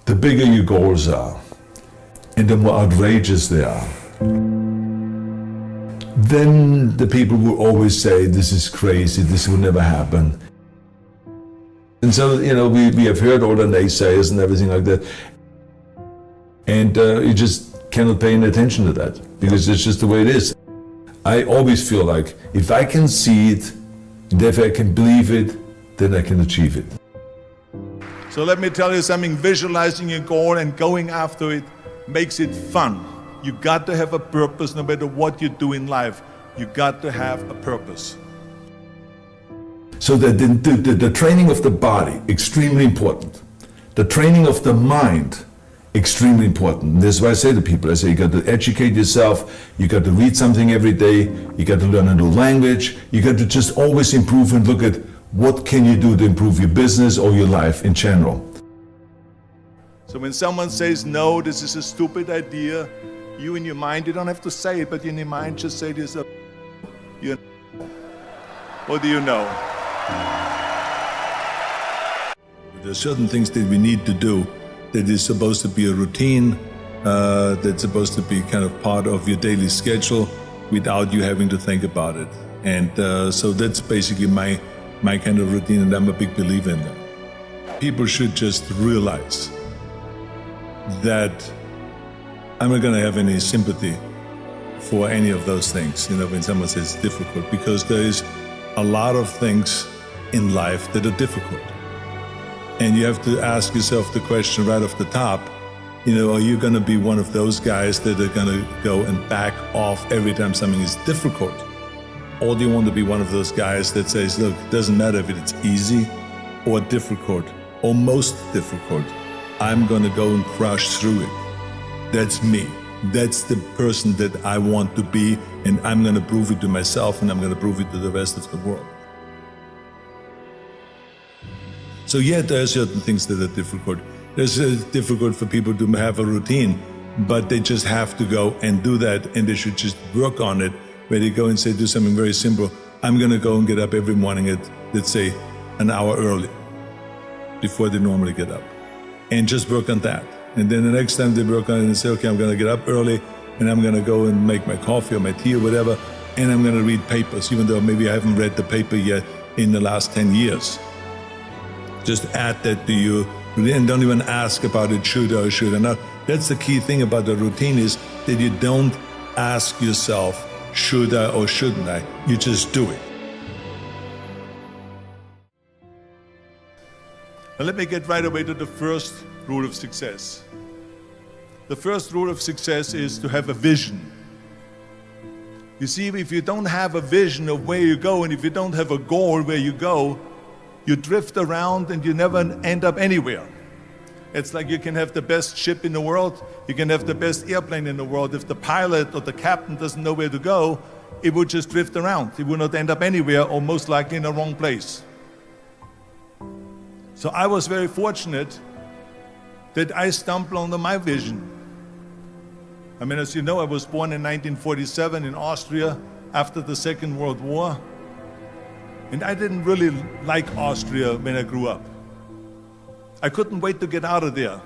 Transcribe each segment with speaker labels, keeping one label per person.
Speaker 1: the bigger your goals are and the more outrageous they are, then the people will always say, this is crazy, this will never happen. And so, we have heard all the naysayers and everything like that. And you just cannot pay any attention to that, because it's just the way it is. I always feel like if I can see it, and if I can believe it, then I can achieve it.
Speaker 2: So let me tell you something, visualizing your goal and going after it makes it fun. You got to have a purpose no matter what you do in life. You got to have a purpose.
Speaker 1: So the training of the body, extremely important. The training of the mind, extremely important. And that's why I say to people, you got to educate yourself, you got to read something every day, you got to learn a new language, you got to just always improve and look at what can you do to improve your business or your life in general.
Speaker 2: So when someone says, no, this is a stupid idea, you in your mind, you don't have to say it, but in your mind just say to yourself, what do you know?
Speaker 1: There are certain things that we need to do that is supposed to be a routine, that's supposed to be kind of part of your daily schedule without you having to think about it. And so that's basically my kind of routine, and I'm a big believer in that. People should just realize that I'm not going to have any sympathy for any of those things, when someone says it's difficult, because there is a lot of things in life that are difficult. And you have to ask yourself the question right off the top, are you going to be one of those guys that are going to go and back off every time something is difficult? Or do you want to be one of those guys that says, look, it doesn't matter if it's easy or difficult or most difficult, I'm going to go and crush through it. That's me. That's the person that I want to be, and I'm going to prove it to myself, and I'm going to prove it to the rest of the world. So yeah, there are certain things that are difficult. It's difficult for people to have a routine, but they just have to go and do that, and they should just work on it, where they go and say, do something very simple. I'm going to go and get up every morning at, let's say, an hour early, before they normally get up, and just work on that. And then the next time they work on it and say, okay, I'm going to get up early, and I'm going to go and make my coffee or my tea or whatever, and I'm going to read papers, even though maybe I haven't read the paper yet in the last 10 years. Just add that to you, and don't even ask about it, should or should I not. That's the key thing about the routine, is that you don't ask yourself, should I or shouldn't I? You just do it.
Speaker 2: Now let me get right away to the first rule of success. The first rule of success is to have a vision. You see, if you don't have a vision of where you go, and if you don't have a goal where you go, you drift around and you never end up anywhere. It's like you can have the best ship in the world, you can have the best airplane in the world. If the pilot or the captain doesn't know where to go, it will just drift around. It will not end up anywhere, or most likely in the wrong place. So I was very fortunate that I stumbled on my vision. I mean, as you know, I was born in 1947 in Austria after the Second World War. And I didn't really like Austria when I grew up. I couldn't wait to get out of there.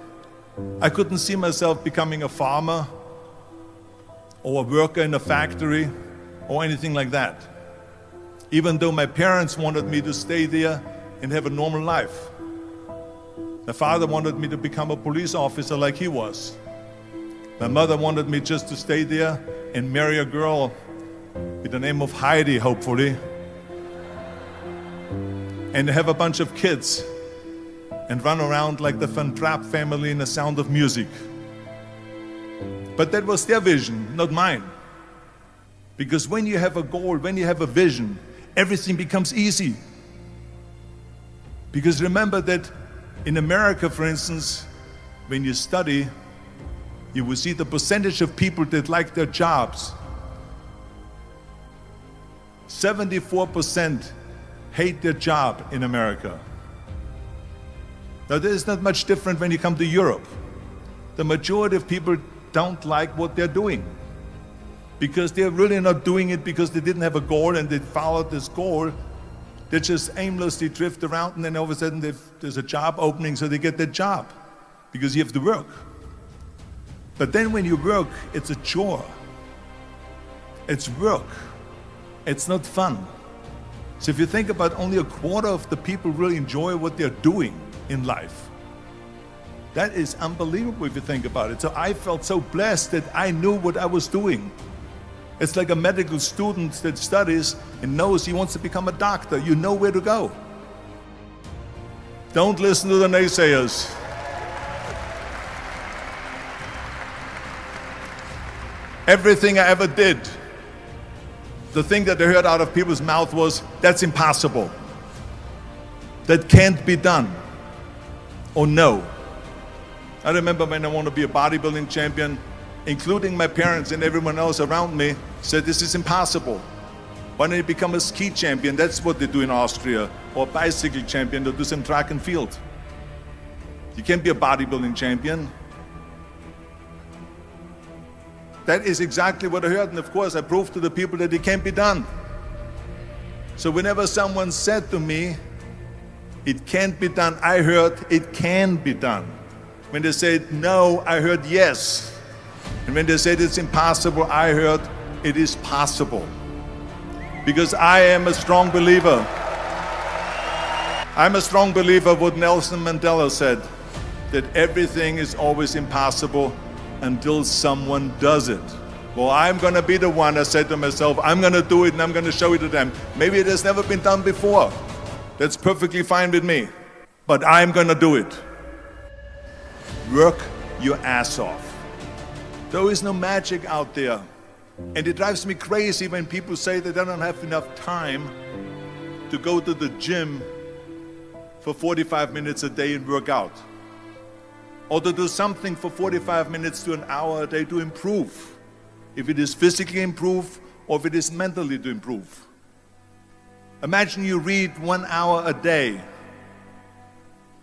Speaker 2: I couldn't see myself becoming a farmer or a worker in a factory or anything like that. Even though my parents wanted me to stay there and have a normal life. My father wanted me to become a police officer like he was. My mother wanted me just to stay there and marry a girl with the name of Heidi, hopefully, and have a bunch of kids and run around like the Van Trapp family in The Sound of Music. But that was their vision, not mine. Because when you have a goal, when you have a vision, everything becomes easy. Because remember that in America, for instance, when you study, you will see the percentage of people that like their jobs. 74% hate their job in America. Now, there is not much different when you come to Europe. The majority of people don't like what they're doing because they're really not doing it because they didn't have a goal and they followed this goal. They just aimlessly drift around, and then all of a sudden there's a job opening, so they get their job. because you have to work. But then when you work, it's a chore. It's work. It's not fun. So if you think about, only a quarter of the people really enjoy what they're doing in life. That is unbelievable if you think about it. So I felt so blessed that I knew what I was doing. It's like a medical student that studies and knows he wants to become a doctor. You know where to go. Don't listen to the naysayers. Everything I ever did, the thing that I heard out of people's mouth was, that's impossible. That can't be done. Or no. I remember when I wanted to be a bodybuilding champion, including my parents and everyone else around me, said this is impossible. Why don't you become a ski champion? That's what they do in Austria. Or a bicycle champion, they'll do some track and field. You can't be a bodybuilding champion. That is exactly what I heard, and of course I proved to the people that it can't be done. So whenever someone said to me, it can't be done, I heard it can be done. When they said no, I heard yes. And when they said it's impossible, I heard it is possible. Because I am a strong believer. I'm a strong believer of what Nelson Mandela said, that everything is always impossible until someone does it. Well, I'm going to be the one, I said to myself, I'm going to do it and I'm going to show it to them. Maybe it has never been done before. That's perfectly fine with me. But I'm going to do it. Work your ass off. There is no magic out there. And it drives me crazy when people say that they don't have enough time to go to the gym for 45 minutes a day and work out. Or to do something for 45 minutes to an hour a day to improve. If it is physically improve or if it is mentally to improve. Imagine you read 1 hour a day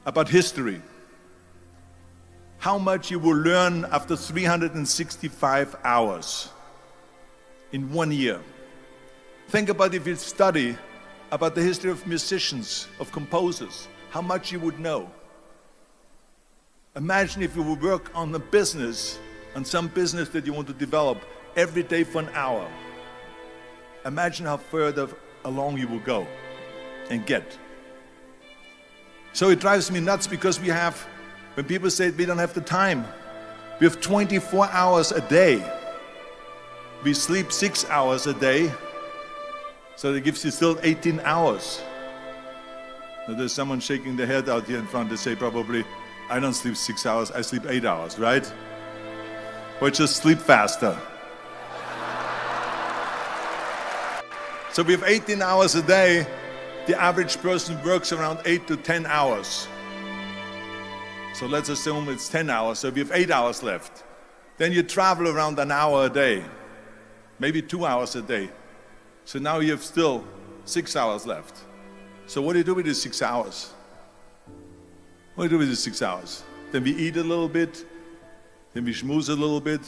Speaker 2: about history. How much you will learn after 365 hours in 1 year. Think about if you study about the history of musicians, of composers, how much you would know. Imagine if you would work on a business, on some business that you want to develop every day for an hour. Imagine how further along you will go and get. So it drives me nuts because we have, when people say we don't have the time, we have 24 hours a day. We sleep 6 hours a day, so that gives you still 18 hours. Now there's someone shaking their head out here in front. They say probably, I don't sleep 6 hours, I sleep 8 hours, right? Or just sleep faster. So we have 18 hours a day. The average person works around 8 to 10 hours. So let's assume it's 10 hours, so we have 8 hours left. Then you travel around an hour a day, maybe 2 hours a day. So now you have still 6 hours left. So what do you do with these 6 hours? What do you do with these 6 hours? Then we eat a little bit, then we schmooze a little bit,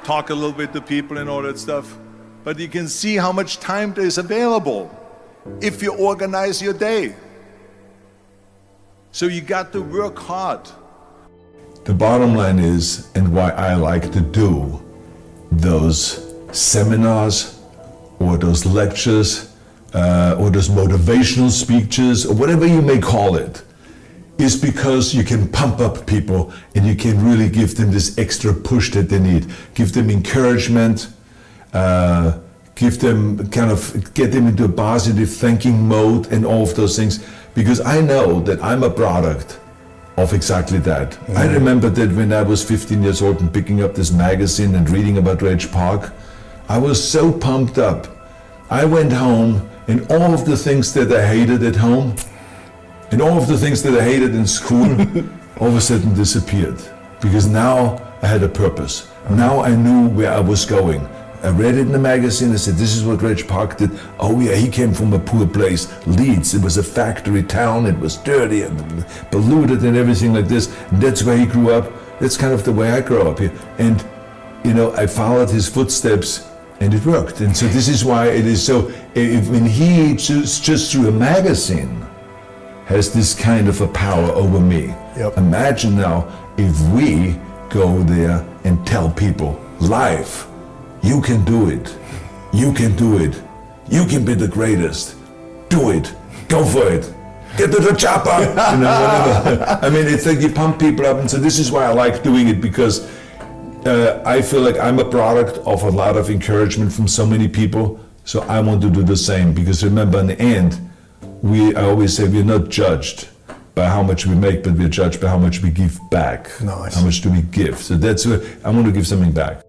Speaker 2: talk a little bit to people and all that stuff. But you can see how much time there is available if you organize your day. So you got to work hard.
Speaker 1: The bottom line is, and why I like to do those seminars or those lectures or those motivational speeches or whatever you may call it, is because you can pump up people and you can really give them this extra push that they need. Give them encouragement, give them get them into a positive thinking mode and all of those things. Because I know that I'm a product of exactly that. Mm-hmm. I remember that when I was 15 years old and picking up this magazine and reading about Reg Park, I was so pumped up. I went home and all of the things that I hated at home and all of the things that I hated in school all of a sudden disappeared. Because now I had a purpose. Now I knew where I was going. I read it in the magazine, I said, this is what Reg Park did. Oh yeah, he came from a poor place, Leeds. It was a factory town, it was dirty and polluted and everything like this. And that's where he grew up. That's kind of the way I grew up here. And, you know, I followed his footsteps and it worked. And so this is why it is so, when he just through a magazine has this kind of a power over me.
Speaker 3: Yep.
Speaker 4: Imagine now if we go there and tell people, live, you can do it. You can do it. You can be the greatest. Do it. Go for it. Get to the chopper. You know, whatever. I mean, it's like you pump people up, and so this is why I like doing it, because I feel like I'm a product of a lot of encouragement from so many people. So I want to do the same, because remember, in the end, I always say we're not judged by how much we make, but we're judged by how much we give back.
Speaker 3: Nice.
Speaker 4: How much do we give? So that's where I want to give something back.